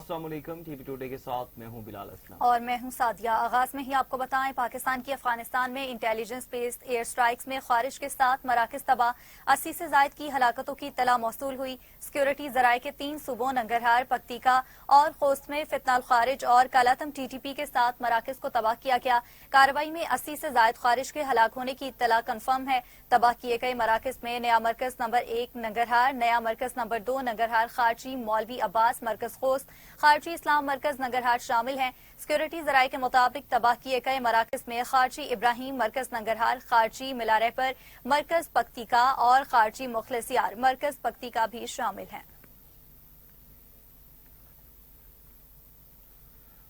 अस्सलाम वालेकुम। TV today के साथ मैं हूं बिलाल असलम और मैं हूं सादिया। आगाज में ही आपको बताएं, पाकिस्तान की अफगानिस्तान में इंटेलिजेंस बेस्ड एयर स्ट्राइक्स में ख्वारिश के साथ मराकज तबाह, 80 से जायद की हलाकतों की इत्तला मौसूल हुई। सिक्योरिटी जराये के 3 सूबों नंगरहार, पक्तिका और खोस्त में फितनाल खारिज और कालातम TTP के साथ मराकज को तबाह किया गया। कार्रवाई में 80 से जायद खारिज के हलाक होने की इत्तला कन्फर्म है। तबाह किए गए मराकज में नया मरकज नंबर 1 नंगरहार, नया मरकज नंबर 2 नंगरहार खारची मौलवी अब्बास मरकज खोस्त, खारची इस्लाम मरकज नंगरहार शामिल हैं। सिक्योरिटी जराये के मुताबिक तबाह किए गए मराकज में खारची इब्राहिम मरकज नंगरहार, खारची मिलारेपर मरकज पक्तिका और खारची मुखलिसियार मरकज पक्तिका भी शामिल हैं।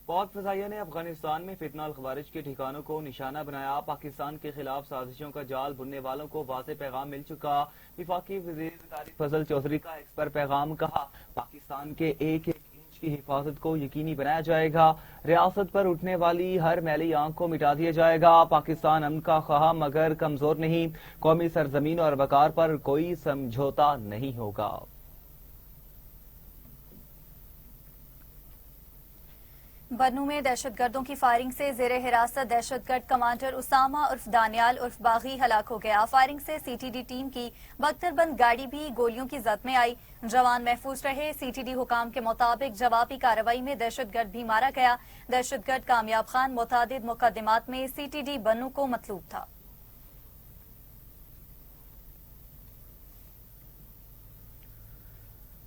पाक फजाइया ने अफगानिस्तान में फितनाल खवारिज के ठिकानों को निशाना बनाया। पाकिस्तान के खिलाफ साजिशों का जाल बुनने वालों को वाज़ेह पैगाम मिल चुका। वफाकी वज़ीर तारिक फजल चौधरी का एक्स पर पैगाम, कहा पाकिस्तान के एक एक इंच की हिफाजत को यकीनी बनाया जाएगा। रियासत पर उठने वाली हर मैली आंख को मिटा दिया जाएगा। पाकिस्तान अमन का ख्वाह मगर कमजोर नहीं। कौमी सरजमीन और वकार पर कोई समझौता नहीं होगा। बन्नू में दहशतगर्दों की फायरिंग से जेर हिरासत दहशतगर्द कमांडर उसामा उर्फ दानियाल उर्फ बागी हलाक हो गया। फायरिंग से CTD टीम की बख्तरबंद गाड़ी भी गोलियों की जद में आई। जवान महफूज रहे। CTD हुकाम के मुताबिक जवाबी कार्रवाई में दहशतगर्द भी मारा गया। दहशतगर्द कामयाब खान मुतादिद मुकदमात में CTD बन्नू को मतलूब था।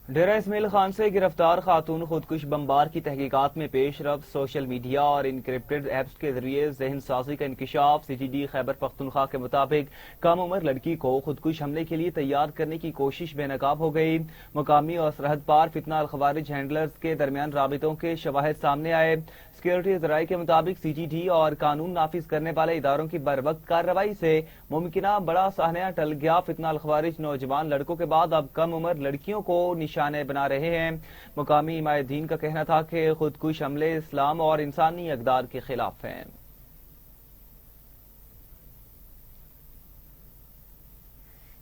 डेरा इस्माइल खान से गिरफ्तार खातून खुदकुश बमबार की तहकीकात में पेशरफ्त, सोशल मीडिया और इनक्रिप्टेड ऐप्स के जरिए जहन साजी का इंकिशाफ। CTD खैबर पख्तूनख्वा के मुताबिक कम उम्र लड़की को खुदकुश हमले के लिए तैयार करने की कोशिश बेनकाब हो गई। मुकामी और सरहद पार फितनाल खवारिज हैंडलर्स के दरमियान राबितों के शवाहिद सामने आए। सिक्योरिटी जराये के मुताबिक CTD और कानून नाफिज करने वाले इदारों की बरवक्त कार्रवाई से मुमकिना बड़ा साहनिया टल गया। फितनाल खवारिज नौजवान लड़कों के बाद अब कम उम्र लड़कियों को निशाने बना रहे हैं। मुकामी हिमायतदीन का कहना था कि खुदकुश हमले इस्लाम और इंसानी अक़दार के खिलाफ हैं।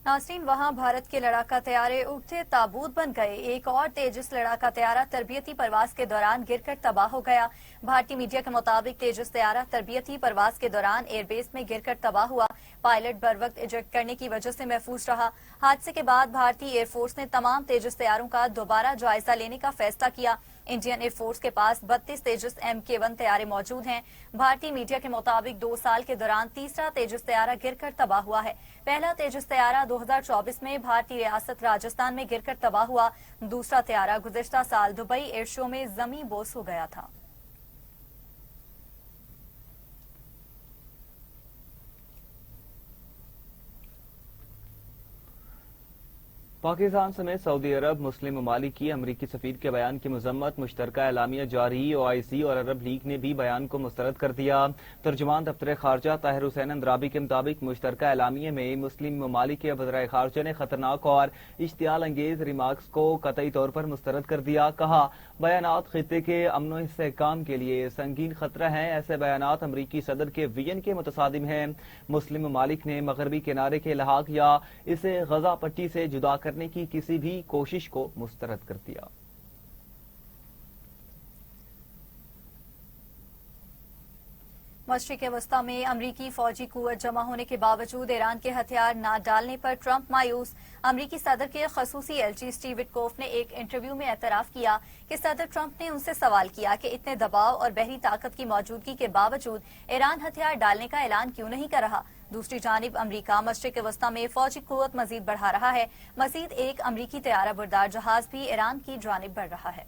नाज़रीन, वहां भारत के लड़ाका तैयारे उड़ते ताबूत बन गए। एक और तेजस लड़ाका तैयारा तरबियती परवाज के दौरान गिरकर तबाह हो गया। भारतीय मीडिया के मुताबिक तेजस तैयारा तरबियती परवाज के दौरान एयरबेस में गिरकर तबाह हुआ। पायलट बर वक्त इजेक्ट करने की वजह से महफूज रहा। हादसे के बाद भारतीय एयरफोर्स ने तमाम तेजस तैयारों का दोबारा जायजा लेने का फैसला किया। इंडियन एयरफोर्स के पास 32 तेजस MK1 तैयारे मौजूद हैं। भारतीय मीडिया के मुताबिक 2 साल के दौरान तीसरा तेजस तैयारा गिरकर तबाह हुआ है। पहला तेजस तैयारा 2024 में भारतीय रियासत राजस्थान में गिरकर तबाह हुआ। दूसरा तैयारा गुज़िश्ता साल दुबई एयर शो में जमी बोस हो गया था। पाकिस्तान समेत सऊदी अरब, मुस्लिम ममालिक की अमरीकी सफीर के बयान की मजम्मत। मुश्तरका एलामिया जारी। OIC और अरब लीग ने भी बयान को मुस्तरद कर दिया। तर्जुमान दफ्तर खारजा ताहिर हुसैन अंद्राबी के मुताबिक मुश्तरका एलामिया में मुस्लिम ममालिक के वज़राए खारजा ने खतरनाक और इश्तियाल अंगेज रिमार्क्स को कतई तौर पर मुस्तरद कर दिया। कहा बयानात खित्ते के अमन व इस्तेहकाम के लिए संगीन खतरा है। ऐसे बयानात अमरीकी सदर के विजन के मुतसादिम हैं। मुस्लिम ममालिक ने मगरबी किनारे के लहाक या इसे गजा पट्टी से जुदा करने की किसी भी कोशिश को मुस्तरद कर दिया। मशरिक़ वस्ता में अमरीकी फौजी कुव्वत जमा होने के बावजूद ईरान के हथियार न डालने पर ट्रंप मायूस। अमरीकी सदर के खसूसी LG स्टीव विटकोफ ने एक इंटरव्यू में एतराफ किया कि सदर ट्रंप ने उनसे सवाल किया कि इतने दबाव और बहरी ताकत की मौजूदगी के बावजूद ईरान हथियार डालने का ऐलान क्यों नहीं कर रहा। दूसरी जानिब अमरीका मशरिक़ वस्ता में फौजी कुव्वत मजीद बढ़ा रहा है। मजीद एक अमरीकी तैयारा बरदार जहाज भी ईरान की जानिब बढ़ रहा है।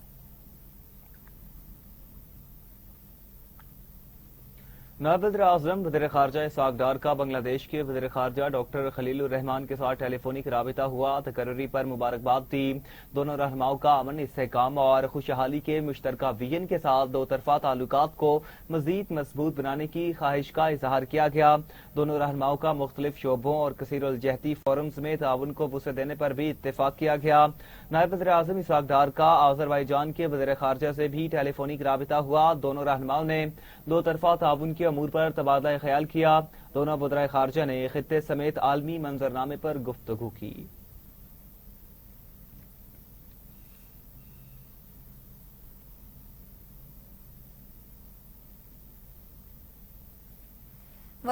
नायब वज़ीर-ए-आज़म वज़ीर खारजा इसहाक डार का बांग्लादेश के वज़ीर खारजा डॉक्टर खलीलुर रहमान के साथ टेलीफोनिक राबिता हुआ। तकर्री पर मुबारकबाद दी। दोनों रहनुमाओं का अमन, इस्तेहकाम और खुशहाली के मुश्तरका विजन के साथ दो तरफा ताल्लुकात को मजीद मजबूत बनाने की ख्वाहिश का इजहार किया गया। दोनों रहनुमाओं का मुख्तलिफ शोबों और कसीरुल-जहती फोरम्स में ताउन को वुसअत देने पर भी इत्तेफाक किया गया। नायब वज़ीर-ए-आज़म इसहाक डार का अज़रबैजान के वज़ीर खारजा से भी टेलीफोनिक राबिता हुआ। दोनों रहनुमाओं ने दो तरफा ताउन के अमूर पर तबादला ख्याल किया। दोनों वज़राए खारजा ने खित्ते समेत आलमी मंजरनामे पर गुफ्तगू की।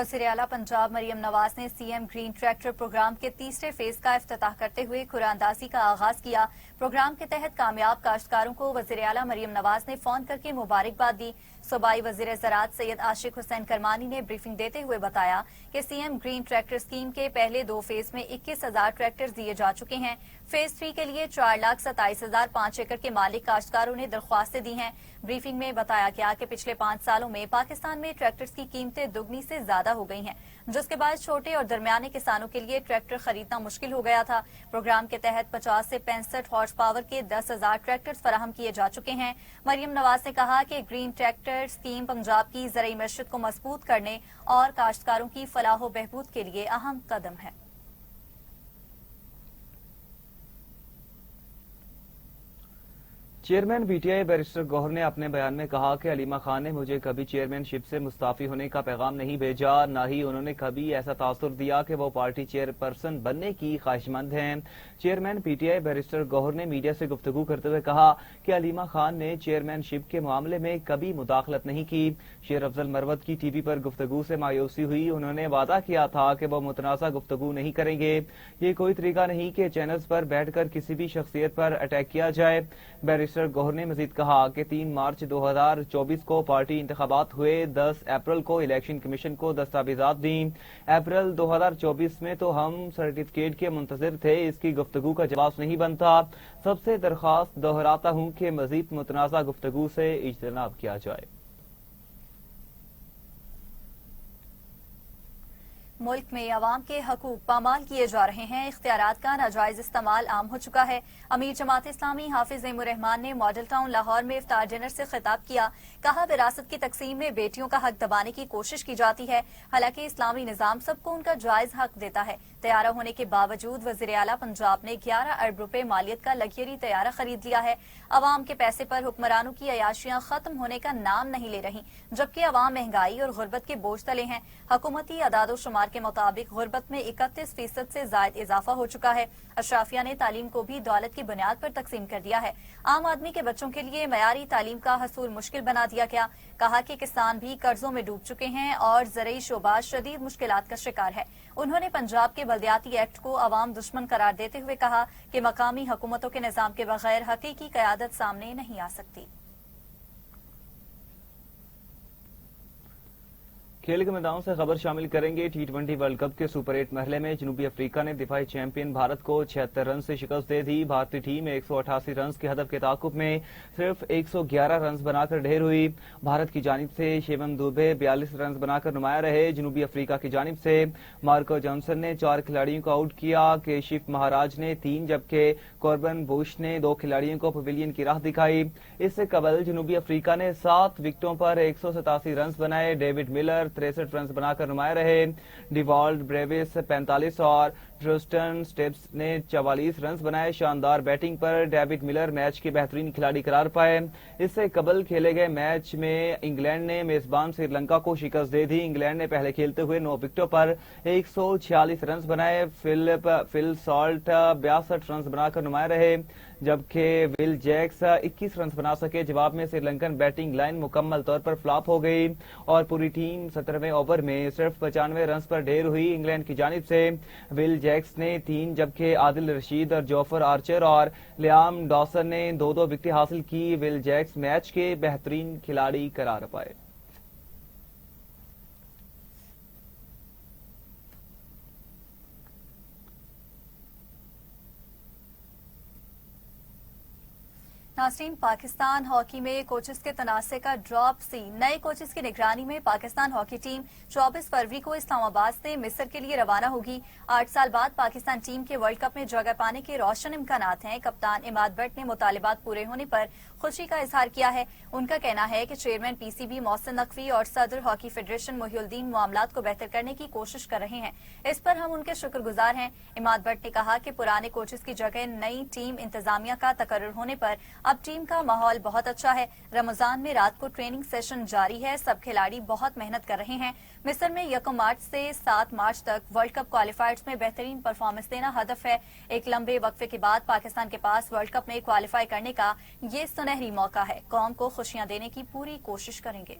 वज़ीर आला पंजाब मरियम नवाज ने सीएम ग्रीन ट्रैक्टर प्रोग्राम के तीसरे फेज का इफ्तिताह करते हुए कुरानदाजी का आगाज किया। प्रोग्राम के तहत कामयाब काश्तकारों को वज़ीर आला मरियम नवाज ने फोन करके मुबारकबाद दी। सूबाई वज़ीर ज़राअत सैयद आशिक हुसैन करमानी ने ब्रीफिंग देते हुए बताया कि सीएम ग्रीन ट्रैक्टर स्कीम के पहले 2 फेज में 21,000 ट्रैक्टर दिए जा चुके हैं। फेज 3 के लिए 4,27,005 एकड़ के मालिक काश्तकारों ने दरख्वास्तें दी हैं। ब्रीफिंग में बताया गया कि पिछले 5 सालों में पाकिस्तान में ट्रैक्टर्स की कीमतें दुगनी से ज्यादा हो गई हैं, जिसके बाद छोटे और दरमियाने किसानों के लिए ट्रैक्टर खरीदना मुश्किल हो गया था। प्रोग्राम के तहत 50 से 65 हॉर्स पावर के 10,000 ट्रैक्टर्स फराहम किए जा चुके हैं। मरियम नवाज ने कहा कि ग्रीन ट्रैक्टर स्कीम पंजाब की ज़राई मईशत को मजबूत करने और काश्तकारों की फलाह व बहबूद के लिए अहम कदम है। चेयरमैन पीटीआई बैरिस्टर गौहर ने अपने बयान में कहा कि अलीमा खान ने मुझे कभी चेयरमैनशिप से मुस्ताफी होने का पैगाम नहीं भेजा, न ही उन्होंने कभी ऐसा तासुर दिया कि वो पार्टी चेयरपर्सन बनने की ख्वाहिशमंद हैं। चेयरमैन पीटीआई बैरिस्टर गौहर ने मीडिया से गुफ्तगू करते हुए कहा कि अलीमा खान ने चेयरमैनशिप के मामले में कभी मुदाखलत नहीं की। शेर अफजल मरवत की टीवी पर गुफ्तगू से मायूसी हुई। उन्होंने वादा किया था कि वो मुतनाज़ा गुफ्तगू नहीं करेंगे। ये कोई तरीका नहीं कि चैनल्स पर बैठकर किसी भी शख्सियत पर अटैक किया जाए। बैरिस्टर गौहर ने मजीद कहा कि 3 मार्च 2024 को पार्टी इंतखाबात हुए, 10 अप्रैल को इलेक्शन कमीशन को दस्तावेजात दी। अप्रैल 2024 में तो हम सर्टिफिकेट के मुंतजिर थे, इसकी गुफ्तगू का जवाब नहीं बनता। सबसे दरख्वास्त दोहराता हूं कि मजीद मुतनाज़ा गुफ्तगू से इज्तनाब किया जाए। मुल्क में अवाम के हकूक पामाल किए जा रहे हैं, इख्तियारात का नाजायज इस्तेमाल आम हो चुका है। अमीर जमात इस्लामी हाफिज ज़ैमुर रहमान ने मॉडल टाउन लाहौर में इफ्तार डिनर से खिताब किया। कहा, विरासत की तकसीम में बेटियों का हक दबाने की कोशिश की जाती है, हालांकि इस्लामी निज़ाम सबको उनका जायज हक देता है। तैयारा होने के बावजूद वज़ीर आला पंजाब ने 11 अरब रुपए मालियत का लग्जरी तैयारा खरीद लिया है। अवाम के पैसे पर हुक्मरानों की अयाशियां खत्म होने का नाम नहीं ले रही, जबकि अवाम महंगाई और गुर्बत के बोझ तले हैं। हुकूमती अदादो शुमार के मुताबिक गुर्बत में 31% से जायद इजाफा हो चुका है। अशराफिया ने तालीम को भी दौलत की बुनियाद पर तकसीम कर दिया है। आम आदमी के बच्चों के लिए मयारी तालीम का हसूल मुश्किल बना दिया गया। कहा कि किसान भी कर्जों में डूब चुके हैं और ज़रई शोबा शदीद मुश्किलात का शिकार है। उन्होंने पंजाब के बल्दियाती एक्ट को अवाम दुश्मन करार देते हुए कहा कि मकामी हुकूमतों के निज़ाम के बगैर हकीकी क़यादत सामने नहीं आ सकती। खेल के मैदान से खबर शामिल करेंगे। T20 वर्ल्ड कप के सुपर 8 मरहले में जनूबी अफ्रीका ने दिफाई चैंपियन भारत को 76 रन से शिकस्त दे दी। भारतीय टीम 188 रन के हदफ के ताकुब में सिर्फ 111 रन बनाकर ढेर हुई। भारत की जानिब से शिवम दुबे 42 रन बनाकर नुमाया रहे। जनूबी अफ्रीका की जानिब से मार्को जॉनसन ने 4 खिलाड़ियों को आउट किया। केशिफ महाराज ने 3, जबकि कॉर्बन बुश ने 2 खिलाड़ियों को पवेलियन की राह दिखाई। इससे कबल जनूबी अफ्रीका ने 7 विकेटों पर 187 रन बनाए। डेविड मिलर 63 रन बनाकर नुमाया रहे। डिवॉल्ड ब्रेविस 45 और ट्रिस्टन स्टेप्स ने 44 रन बनाए। शानदार बैटिंग पर डेविड मिलर मैच के बेहतरीन खिलाड़ी करार पाए। इससे कबल खेले गए मैच में इंग्लैंड ने मेजबान श्रीलंका को शिकस्त दे दी। इंग्लैंड ने पहले खेलते हुए 9 विकेटों पर 146 रन बनाए। फिल सॉल्ट 62 रन बनाकर नुमाया रहे, जबकि विल जैक्स 21 रन बना सके। जवाब में श्रीलंकन बैटिंग लाइन मुकम्मल तौर पर फ्लॉप हो गई और पूरी टीम 17वें ओवर में सिर्फ 95 रन पर ढेर हुई। इंग्लैंड की जानिब से विल जैक्स ने 3, जबकि आदिल रशीद और जोफर आर्चर और लियाम डॉसन ने 2-2 विकेटें हासिल की। विल जैक्स मैच के बेहतरीन खिलाड़ी करार पाए। नाज़रीन, पाकिस्तान हॉकी में कोचेस के तनाज़े का ड्रॉप सी। नए कोचेस की निगरानी में पाकिस्तान हॉकी टीम 24 फरवरी को इस्लामाबाद से मिस्र के लिए रवाना होगी। 8 साल बाद पाकिस्तान टीम के वर्ल्ड कप में जगह पाने के रोशन इम्कानात हैं। कप्तान इमाद भट्ट ने मुतालिबात पूरे होने पर खुशी का इजहार किया है। उनका कहना है कि चेयरमैन पीसीबी मोहसिन नकवी और सदर हॉकी फेडरेशन मोहिउद्दीन मामलात को बेहतर करने की कोशिश कर रहे हैं। इस पर हम उनके शुक्रगुजार हैं। इमाद भट्ट ने कहा कि पुराने कोचेस की जगह नई टीम इंतजामिया का तकर्रुर होने पर अब टीम का माहौल बहुत अच्छा है। रमजान में रात को ट्रेनिंग सेशन जारी है। सब खिलाड़ी बहुत मेहनत कर रहे हैं। मिस्र में 1 मार्च से 7 मार्च तक वर्ल्ड कप क्वालिफायर्स में बेहतरीन परफॉर्मेंस देना हदफ है। एक लंबे वक्फे के बाद पाकिस्तान के पास वर्ल्ड कप में क्वालिफाई करने का ये सुनहरी मौका है। कौम को खुशियां देने की पूरी कोशिश करेंगे।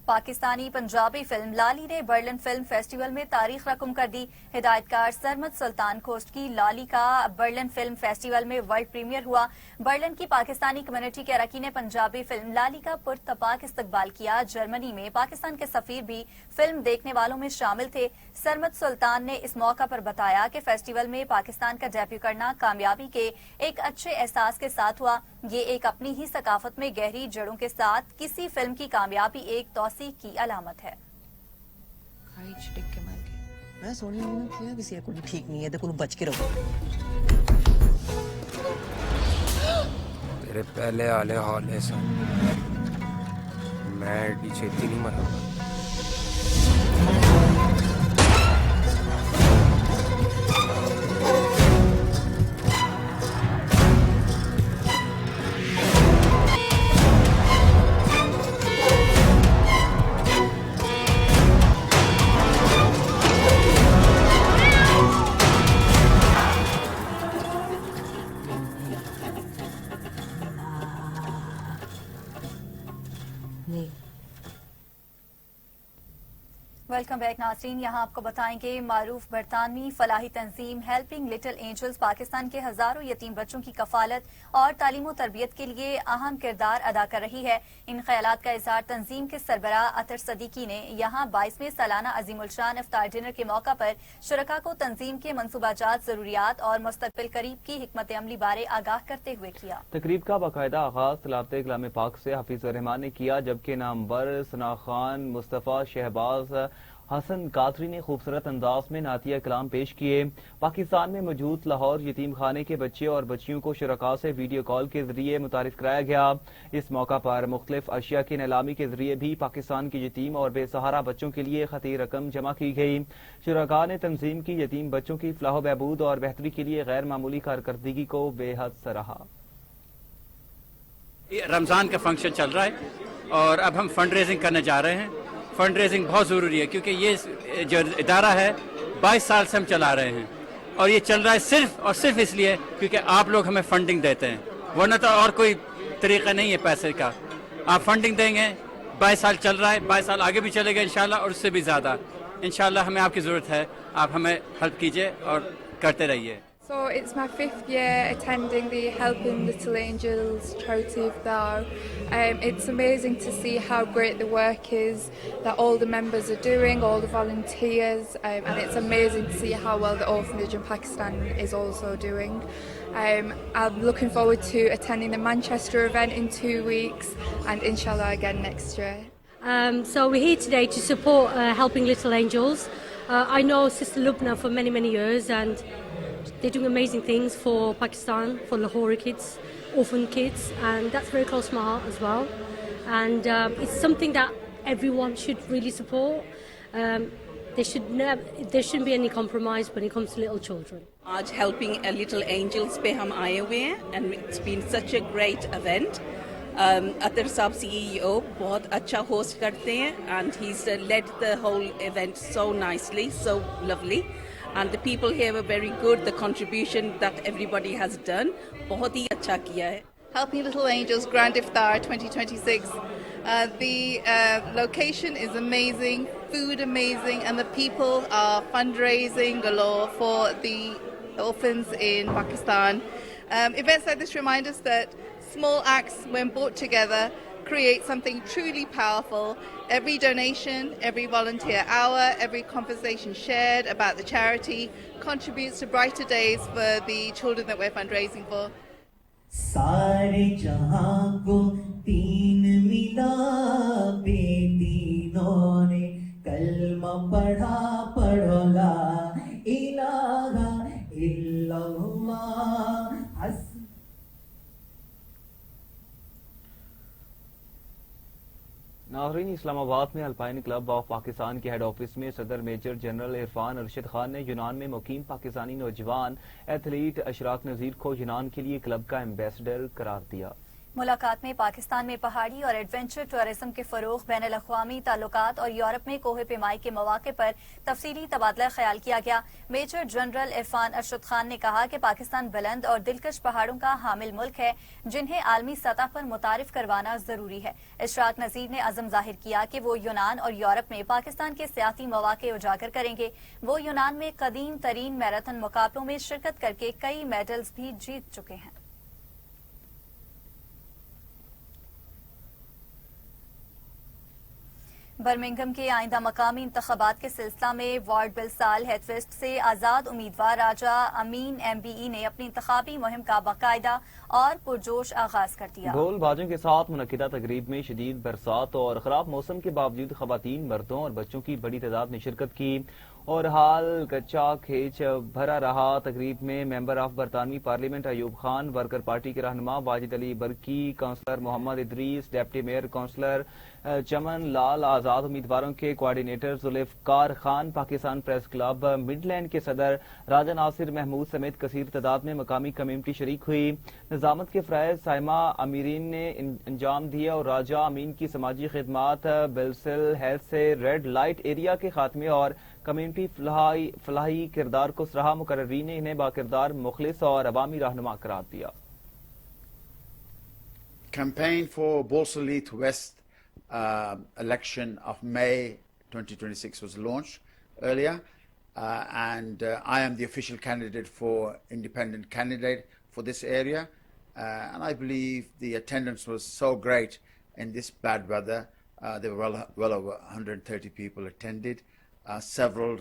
पाकिस्तानी पंजाबी फिल्म लाली ने बर्लिन फिल्म फेस्टिवल में तारीख रकम कर दी। हिदायतकार सरमद सुल्तान खोस्ट की लाली का बर्लिन फिल्म फेस्टिवल में वर्ल्ड प्रीमियर हुआ। बर्लिन की पाकिस्तानी कम्युनिटी के अरकान ने पंजाबी फिल्म लाली का पुरतपाक इस्तकबाल किया। जर्मनी में पाकिस्तान के सफीर भी फिल्म देखने वालों में शामिल थे। सरमद सुल्तान ने इस मौका पर बताया कि फेस्टिवल में पाकिस्तान का डेब्यू करना कामयाबी के एक अच्छे एहसास के साथ हुआ। ये एक अपनी ही सकाफत में गहरी जड़ों के साथ किसी फिल्म की कामयाबी एक तौसीक की अलामत है। मैं सोनी किया किसी को ठीक नहीं है तो बच के रहो। तेरे पहले आले हाले से मैं एडी छेती नहीं मरा। वेलकम बैक नाज़रीन, यहाँ आपको बताएंगे मारूफ बरतानवी फलाही तंजीम हेल्पिंग लिटिल एंजल्स पाकिस्तान के हजारों यतीम बच्चों की कफालत और तालीम और तरबियत के लिए अहम किरदार अदा कर रही है। इन ख्यालात का इजहार तंजीम के सरबरा अतर सदीकी ने यहाँ 22वें सालाना अजीमुलशान इफ्तार डिनर के मौका पर शुरका को तंजीम के मनसूबाजात, जरूरियात और मुस्तकबिल करीब की हिकमत अमली बारे आगाह करते हुए किया। तकरीब का बाकायदा आगाज तलावत कलाम पाक से हफीज रहमान ने किया, जबकि नामवर सना खान, मुस्तफ़ा, शहबाज, हसन कादरी ने खूबसूरत अंदाज में नातिया कलाम पेश किए। पाकिस्तान में मौजूद लाहौर यतीम खाने के बच्चे और बच्चियों को शुरका से वीडियो कॉल के जरिए मुतारिफ कराया गया। इस मौका पर मुख्तलिफ अशिया की नीलामी के जरिए भी पाकिस्तान की यतीम और बेसहारा बच्चों के लिए खती रकम जमा की गई। शुरका ने तंजीम की यतीम बच्चों की फलाह बहबूद और बेहतरी के लिए गैर मामूली कारकर्दगी को बेहद सराहा। रमजान का फंक्शन चल रहा है और अब हम फंड रेजिंग करने जा रहे हैं। फंड रेजिंग बहुत ज़रूरी है क्योंकि ये जो इदारा है 22 साल से हम चला रहे हैं और ये चल रहा है सिर्फ और सिर्फ इसलिए क्योंकि आप लोग हमें फंडिंग देते हैं, वरना तो और कोई तरीका नहीं है पैसे का। आप फंडिंग देंगे, 22 साल चल रहा है, 22 साल आगे भी चलेगा इंशाल्लाह और उससे भी ज़्यादा इंशाल्लाह। हमें आपकी ज़रूरत है, आप हमें हेल्प कीजिए और करते रहिए। So it's my 5th year attending the Helping Little Angels charity iftar. It's amazing to see how great the work is that all the members are doing, all the volunteers, and it's amazing to see how well the orphanage in Pakistan is also doing. I'm looking forward to attending the Manchester event in 2 weeks and inshallah again next year. So we're here today to support Helping Little Angels. I know Sister Lubna for many, many years, and they're doing amazing things for Pakistan, for Lahore kids, orphan kids, and that's very close to my heart as well. And it's something that everyone should really support. There shouldn't be any compromise when it comes to little children. आज Helping Little Angels पे हम आए हुए हैं and it's been such a great event. अतर साहब CEO बहुत अच्छा host करते हैं and he's led the whole event so nicely, so lovely. And the people here were very good. The contribution that everybody has done, बहुत ही अच्छा किया है. Helping Little Angels Grand Iftar 2026. The location is amazing, food amazing, and the people are fundraising galore for the orphans in Pakistan. Events like this remind us that small acts, when brought together, create something truly powerful. Every donation, every volunteer hour, every conversation shared about the charity contributes to brighter days for the children that we're fundraising for. सारे जहां को तीन मिला बेदीनों ने कलमा पढ़ा पढ़ो ला इलाहा इल्लल्लाह। नाज़रीन, इस्लामाबाद में अल्पाइन क्लब ऑफ पाकिस्तान के हेड ऑफिस में सदर मेजर जनरल इरफान अरशद खान ने यूनान में मुकीम पाकिस्तानी नौजवान एथलीट अशराक नज़ीर को यूनान के लिए क्लब का एम्बेसडर करार दिया। मुलाकात में पाकिस्तान में पहाड़ी और एडवेंचर टूरिज्म के फरोग, बैनुल अक़वामी ताल्लुकात और यूरोप में कोहे पेमाई के मौके पर तफसीली तबादला ख्याल किया गया। मेजर जनरल इरफान अरशद खान ने कहा कि पाकिस्तान बुलंद और दिलकश पहाड़ों का हामिल मुल्क है जिन्हें आलमी सतह पर मुतारिफ करवाना जरूरी है। इशराक नज़ीर ने अज़म जाहिर किया कि वो यूनान और यूरोप में पाकिस्तान के सियासी मौके उजागर करेंगे। वो यूनान में कदीम तरीन मैराथन मुकाबलों में शिरकत करके कई मेडल्स भी जीत चुके हैं। बर्मिंघम के आइंदा मकामी इंतखाबात के सिलसिला में वार्ड बिलसाल हेथवेस्ट से आज़ाद उम्मीदवार राजा अमीन MBE ने अपनी इंतखाबी मुहिम का बाकायदा और पुरजोश आगाज कर दिया। ढोल बाजों के साथ मुनक्किदा तकरीब में शदीद बरसात और खराब मौसम के बावजूद खवातीन, मर्दों और बच्चों की बड़ी तादाद ने शिरकत की और हाल कच्चा खेच भरा रहा। तकरीब में मेंबर ऑफ बरतानवी parliament Ayub Khan, worker party के रहनुमा Wajid Ali Barki, councillor Mohammad Idris, deputy mayor councillor Chaman Lal, आजाद उम्मीदवारों के coordinator Zulfiqar Khan, Pakistan press club Midland के सदर राजा नासिर महमूद समेत कसीर तादाद में मकामी कम्युनिटी शरीक हुई। निजामत के फराइज साइमा अमीरीन ने अंजाम दिया और राजा अमीन की समाजी खिदमात, बिल्सिल हेल्थ से रेड लाइट एरिया के खात्मे और कम्युनिटी फलाही किरदार को सराहा। मुकर्रीन ने इन्हें बाकिरदार, मुखलिस और अवामी रहनुमा करार दिया। Campaign for Borsalith West election of May 2026 was launched earlier, and I am the official candidate for independent candidate for this area, and I believe the attendance was so great in this bad weather. There were well over 130 people attended. Several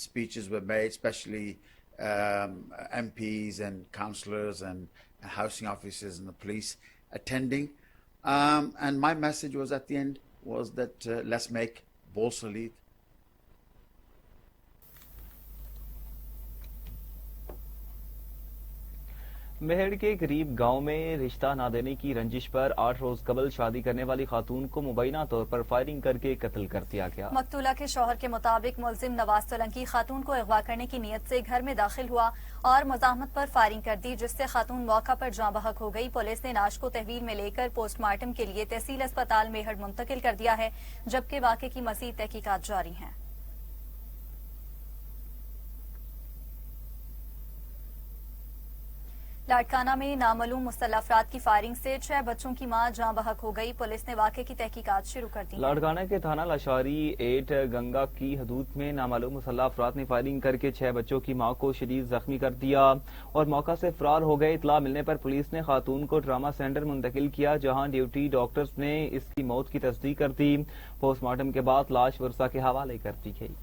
speeches were made, especially MPs and councillors and housing officers and the police attending. And my message was at the end was that let's make Borsalith Mehar के करीब गांव में रिश्ता ना देने की रंजिश पर 8 रोज कबल शादी करने वाली खातून को मुबैना तौर पर फायरिंग करके कत्ल कर दिया गया। मकतूला के शौहर के मुताबिक मुलजिम नवाज सोलंकी खातून को अगवा करने की नीयत से घर में दाखिल हुआ और मजाहमत पर फायरिंग कर दी, जिससे खातून मौका पर जाँ बहक हो गई। पुलिस ने लाश को तहवील में लेकर पोस्टमार्टम के लिए तहसील अस्पताल मेहड़ मुंतकिल कर दिया है, जबकि वाक़े की मज़ीद तहकीकात जारी हैं। लाड़काना में नामालूम मुस्तल्ह अफराद की फायरिंग से 6 बच्चों की मां जाँ बहक हो गई। पुलिस ने वाक़े की तहकीकात शुरू कर दी। लाड़काना के थाना लशारी 8 गंगा की हदूद में नामालूम मुस्तल्ह अफराद ने फायरिंग करके 6 बच्चों की मां को शदीद जख्मी कर दिया और मौका से फरार हो गए। इतला मिलने पर पुलिस ने खातून को ट्रामा सेंटर मुंतकिल किया, जहां ड्यूटी डॉक्टर्स ने इसकी मौत की तस्दीक कर दी। पोस्टमार्टम के बाद लाश वर्षा के हवाले कर दी गई।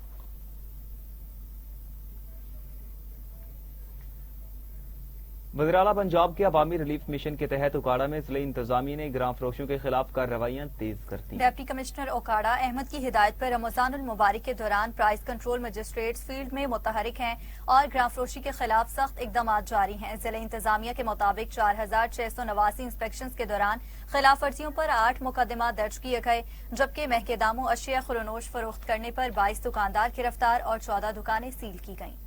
वज़ीर-ए-आला पंजाब के अवामी रिलीफ मिशन के तहत उकाड़ा में जिले इंतजामिया ने ग्राम फरोशों के खिलाफ कार्रवाइयां तेज कर दी। डिप्टी कमिश्नर ओकाड़ा अहमद की हिदायत पर रमजानुल मुबारक के दौरान प्राइस कंट्रोल मजिस्ट्रेट्स फील्ड में मुतहरिक हैं और ग्राम फरोशी के खिलाफ सख्त इकदाम जारी हैं। जिले इंतजामिया के मुताबिक 4689 इंस्पेक्शन के दौरान खिलाफ वर्जियों पर 8 मुकदमा दर्ज किए गए, जबकि महंगे दामों अशिया खुरनोश फरोख्त करने पर 22 दुकानदार गिरफ्तार और 14 दुकानें सील की गईं।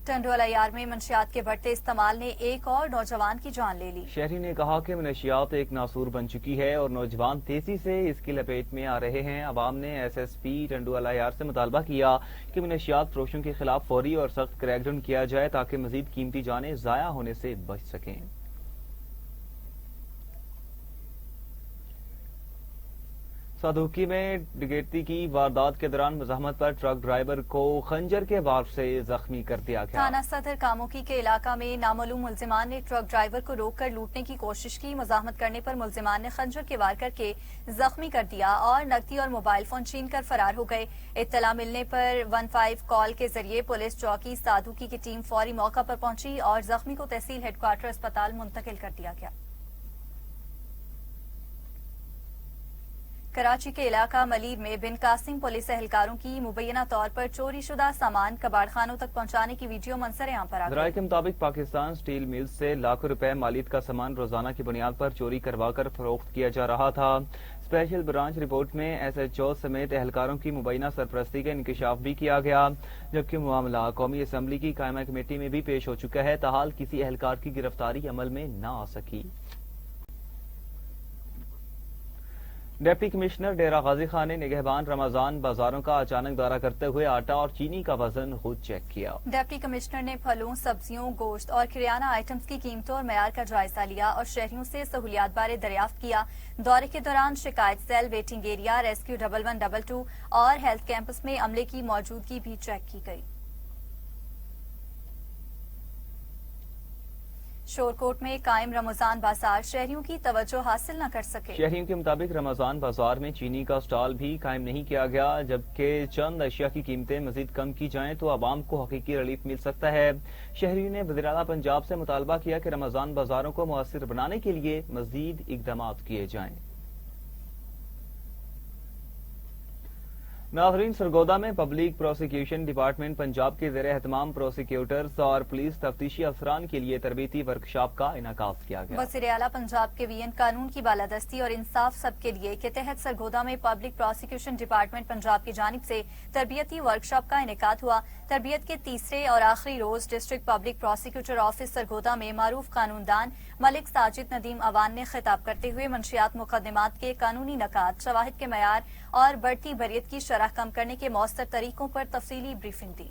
टंडोलायार में मंशियात के बढ़ते इस्तेमाल ने एक और नौजवान की जान ले ली। शहरी ने कहा कि मनशियात एक नासूर बन चुकी है और नौजवान तेजी से इसकी लपेट में आ रहे हैं। अवाम ने SSP टंडोलायार से मुतालबा किया कि मनशियात फरोशों के खिलाफ फौरी और सख्त क्रैकडाउन किया जाए ताकि मजीद कीमती जानें जाया होने से बच सकें। सादुकी में डकैती की वारदात के दौरान मज़ाहमत पर ट्रक ड्राइवर को खंजर के वार से जख्मी कर दिया गया। थाना सदर कामोकी के इलाका में नामालूम मुलजिमान ने ट्रक ड्राइवर को रोककर लूटने की कोशिश की। मज़ाहमत करने पर मुलजिमान ने खंजर के वार करके जख्मी कर दिया और नकदी और मोबाइल फोन छीन कर फरार हो गए। इत्तला मिलने पर 15 कॉल के जरिए पुलिस चौकी सादुकी की टीम फौरी मौका पर पहुंची और जख्मी को तहसील हेडक्वार्टर अस्पताल मुंतकिल कर दिया गया। کراچی کے علاقہ ملیر میں بن قاسم پولیس اہلکاروں کی مبینہ طور پر چوری شدہ سامان کباڑ خانوں تک پہنچانے کی ویڈیو منظر عام پر آ گئی۔ ذرائع کے مطابق پاکستان سٹیل ملز سے لاکھوں روپے مالیت کا سامان روزانہ کی بنیاد پر چوری کروا کر فروخت کیا جا رہا تھا۔ اسپیشل برانچ رپورٹ میں ایس ایچ او سمیت اہلکاروں کی مبینہ سرپرستی کا انکشاف بھی کیا گیا، جبکہ معاملہ قومی اسمبلی کی قائمہ کمیٹی میں بھی پیش ہو چکا ہے، تاحال کسی اہلکار کی گرفتاری عمل میں نہ آ سکی۔ ڈپٹی کمشنر ڈیرہ غازی خان نے نگہبان رمضان بازاروں کا اچانک دورہ کرتے ہوئے آٹا اور چینی کا وزن خود چیک کیا۔ ڈپٹی کمشنر نے پھلوں، سبزیوں، گوشت اور کریانہ آئٹمز کی قیمتوں اور معیار کا جائزہ لیا اور شہریوں سے سہولیات بارے دریافت کیا۔ دورے کے دوران شکایت سیل، ویٹنگ ایریا، ریسکیو 1122 اور ہیلتھ کیمپس میں عملے کی موجودگی بھی چیک کی گئی۔ شورکوٹ میں قائم رمضان بازار شہریوں کی توجہ حاصل نہ کر سکے۔ شہریوں کے مطابق رمضان بازار میں چینی کا سٹال بھی قائم نہیں کیا گیا، جبکہ چند اشیاء کی قیمتیں مزید کم کی جائیں تو عوام کو حقیقی ریلیف مل سکتا ہے۔ شہریوں نے وزیراعلیٰ پنجاب سے مطالبہ کیا کہ رمضان بازاروں کو مؤثر بنانے کے لیے مزید اقدامات کیے جائیں۔ ناظرین، سرگودا میں پبلک پروسیکیوشن ڈپارٹمنٹ پنجاب کے زیر اہتمام پروسیکیوٹرز اور پولیس تفتیشی افسران کے لیے تربیتی ورکشاپ کا انعقاد کیا گیا۔ وزیر اعلیٰ پنجاب کے وی این قانون کی بالادستی اور انصاف سب کے لیے کے تحت سرگودا میں پبلک پروسیکیوشن ڈپارٹمنٹ پنجاب کی جانب سے تربیتی ورکشاپ کا انعقاد ہوا۔ تربیت کے تیسرے اور آخری روز district public prosecutor office Sargodha میں معروف قانون دان ملک ساجد ندیم اوان نے خطاب کرتے ہوئے منشیات مقدمات کے قانونی نکات، شواہد کے معیار اور بڑھتی بریت کی شرح کم کرنے کے مؤثر طریقوں پر تفصیلی بریفنگ دی۔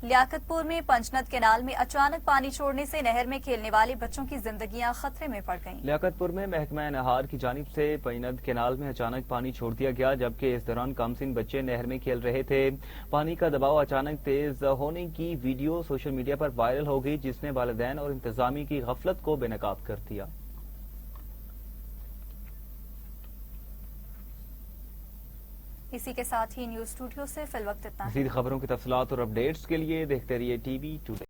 لیاقت پور میں پنجنت کینال میں اچانک پانی چھوڑنے سے نہر میں کھیلنے والے بچوں کی زندگیاں خطرے میں پڑ گئیں۔ لیاقت پور میں محکمہ نہار کی جانب سے پنجنت کینال میں اچانک پانی چھوڑ دیا گیا، جبکہ اس دوران کم سن بچے نہر میں کھیل رہے تھے۔ پانی کا دباؤ اچانک تیز ہونے کی ویڈیو سوشل میڈیا پر وائرل ہو گئی، جس نے والدین اور انتظامیہ کی غفلت کو بے نقاب کر دیا۔ اسی کے ساتھ ہی نیوز اسٹوڈیو سے فی الوقت اتنا ہے۔ مزید خبروں کی تفصیلات اور اپڈیٹس کے لیے دیکھتے رہیے ٹی وی ٹوڈے۔